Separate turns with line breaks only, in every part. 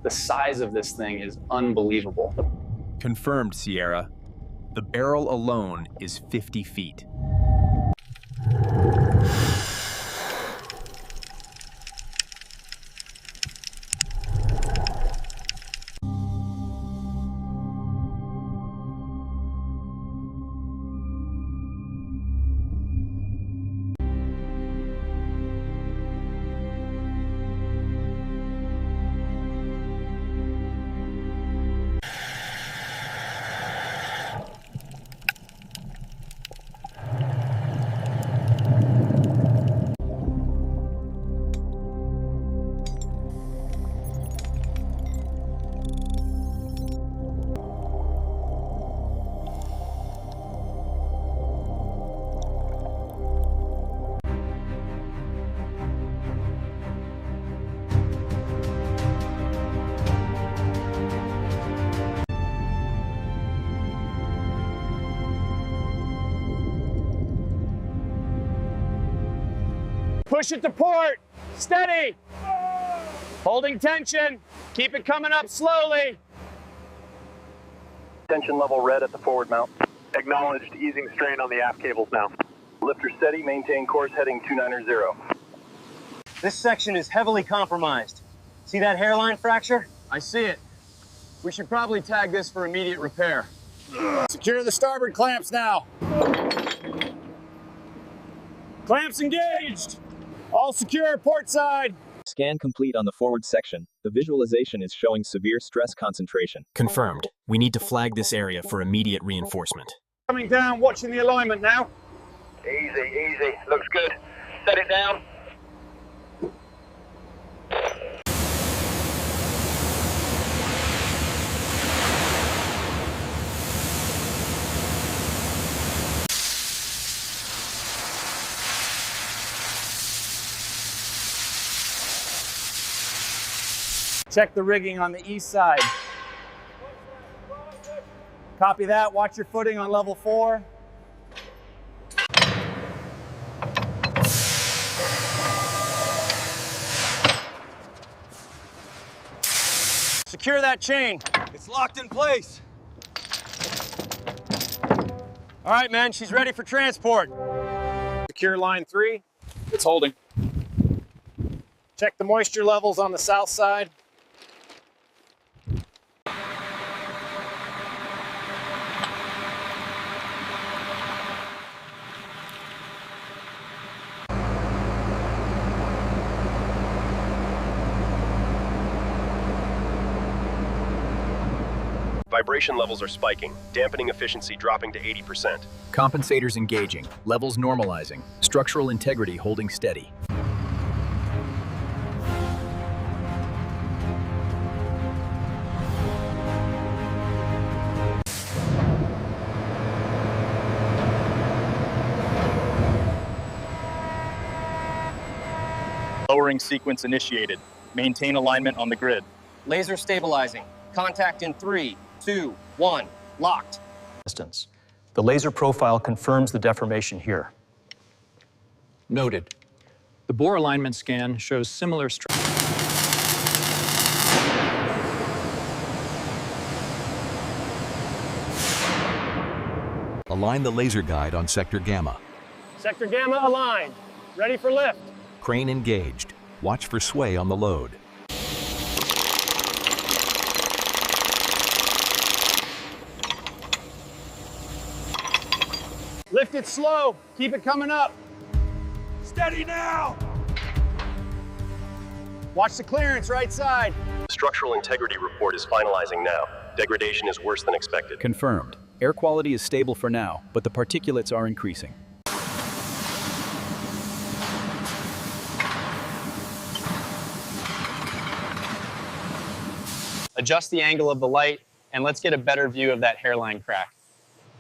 The size of this thing is unbelievable.
Confirmed, Sierra. The barrel alone is 50 feet.
Push it to port. Steady. Holding tension. Keep it coming up slowly.
Tension level red at the forward mount.
Acknowledged, easing strain on the aft cables now.
Lifter steady, maintain course heading 290.
This section is heavily compromised. See that hairline fracture?
I see it. We should probably tag this for immediate repair.
Secure the starboard clamps now. Clamps engaged. All secure port side.
Scan complete on the forward section. The visualization is showing severe stress concentration.
Confirmed. We need to flag this area for immediate reinforcement.
Coming down, watching the alignment now.
Easy, easy. Looks good. Set it down.
Check the rigging on the east side. Copy that. Watch your footing on level 4. Secure that chain.
It's locked in place.
All right, men, she's ready for transport. Secure line 3.
It's holding.
Check the moisture levels on the south side.
Vibration levels are spiking, dampening efficiency dropping to 80%.
Compensators engaging, levels normalizing, structural integrity holding steady.
Lowering sequence initiated. Maintain alignment on the grid.
Laser stabilizing. Contact in 3, 2, 1. Locked.
Distance. The laser profile confirms the deformation here.
Noted. The bore alignment scan shows similar
Align the laser guide on Sector Gamma.
Sector Gamma aligned. Ready for lift.
Crane engaged. Watch for sway on the load.
Lift it slow. Keep it coming up.
Steady now.
Watch the clearance right side.
The structural integrity report is finalizing now. Degradation is worse than expected.
Confirmed. Air quality is stable for now, but the particulates are increasing.
Adjust the angle of the light, and let's get a better view of that hairline crack.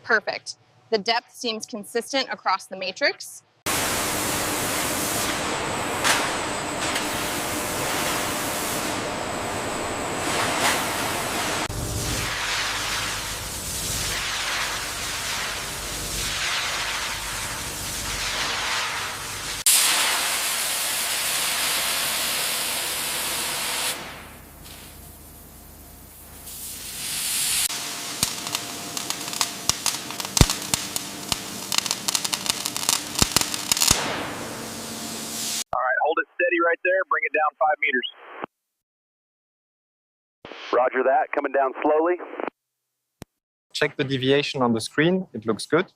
Perfect. The depth seems consistent across the matrix.
Roger that. Coming down slowly.
Check the deviation on the screen. It looks good.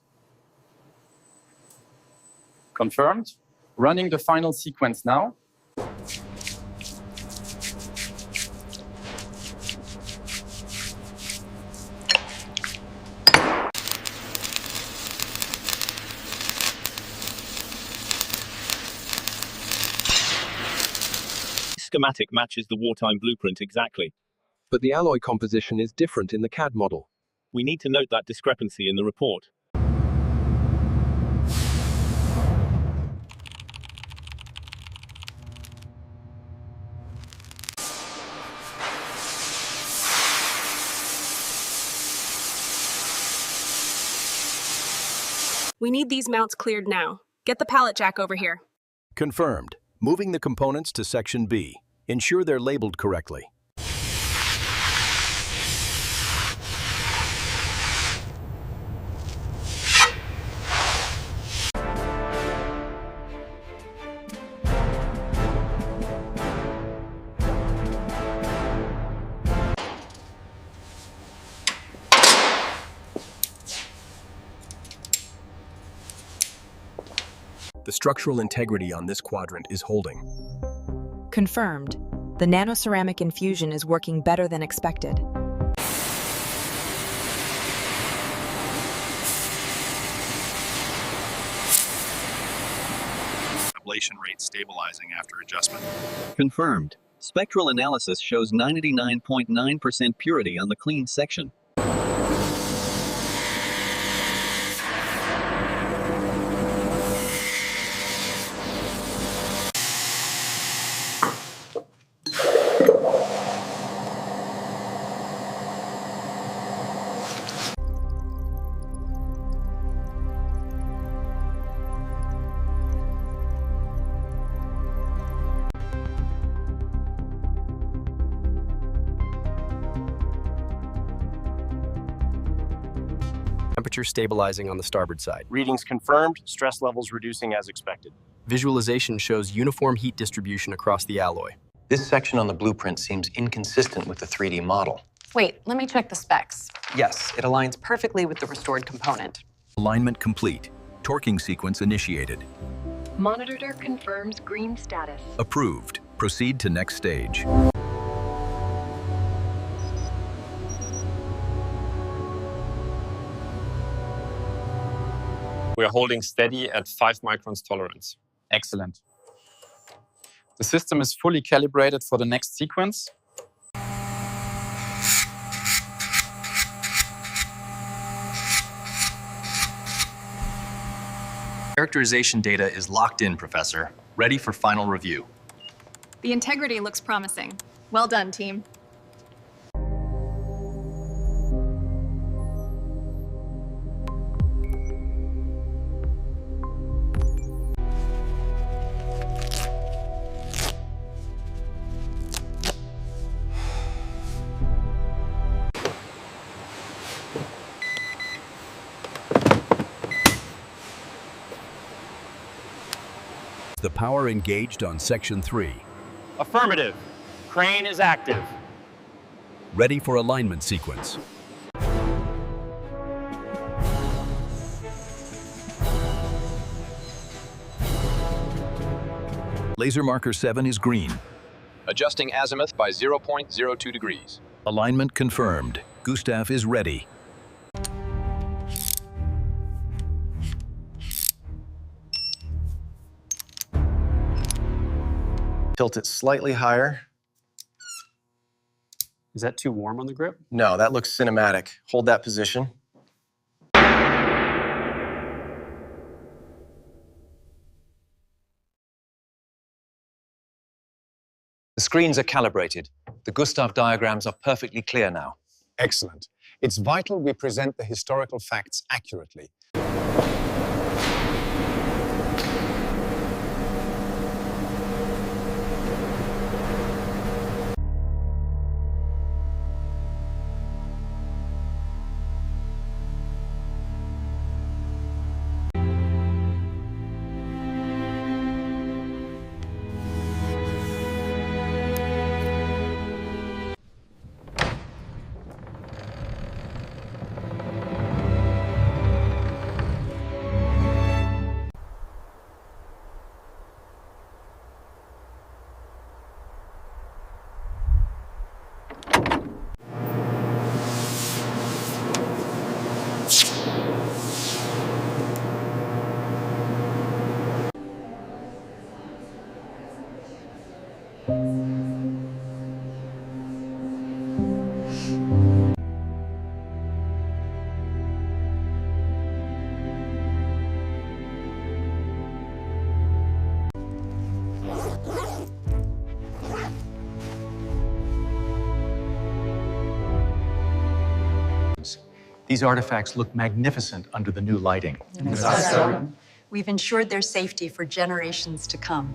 Confirmed. Running the final sequence now.
Schematic matches the wartime blueprint exactly.
But the alloy composition is different in the CAD model.
We need to note that discrepancy in the report.
We need these mounts cleared now. Get the pallet jack over here.
Confirmed. Moving the components to Section B. Ensure they're labeled correctly. The structural integrity on this quadrant is holding.
Confirmed. The nanoceramic infusion is working better than expected.
Ablation rate stabilizing after adjustment.
Confirmed. Spectral analysis shows 99.9% purity on the clean section.
Temperature stabilizing on the starboard side.
Readings confirmed, stress levels reducing as expected.
Visualization shows uniform heat distribution across the alloy.
This section on the blueprint seems inconsistent with the 3D model.
Wait, let me check the specs.
Yes, it aligns perfectly with the restored component.
Alignment complete. Torquing sequence initiated.
Monitor confirms green status.
Approved. Proceed to next stage.
We are holding steady at 5 microns tolerance.
Excellent. The system is fully calibrated for the next sequence.
Characterization data is locked in, Professor. Ready for final review.
The integrity looks promising. Well done, team.
The power engaged on Section 3.
Affirmative. Crane is active.
Ready for alignment sequence. Laser marker 7 is green.
Adjusting azimuth by 0.02 degrees.
Alignment confirmed. Gustav is ready.
Tilt it slightly higher.
Is that too warm on the grip?
No, that looks cinematic. Hold that position.
The screens are calibrated. The Gustav diagrams are perfectly clear now.
Excellent. It's vital we present the historical facts accurately.
These artifacts look magnificent under the new lighting.
We've ensured their safety for generations to come.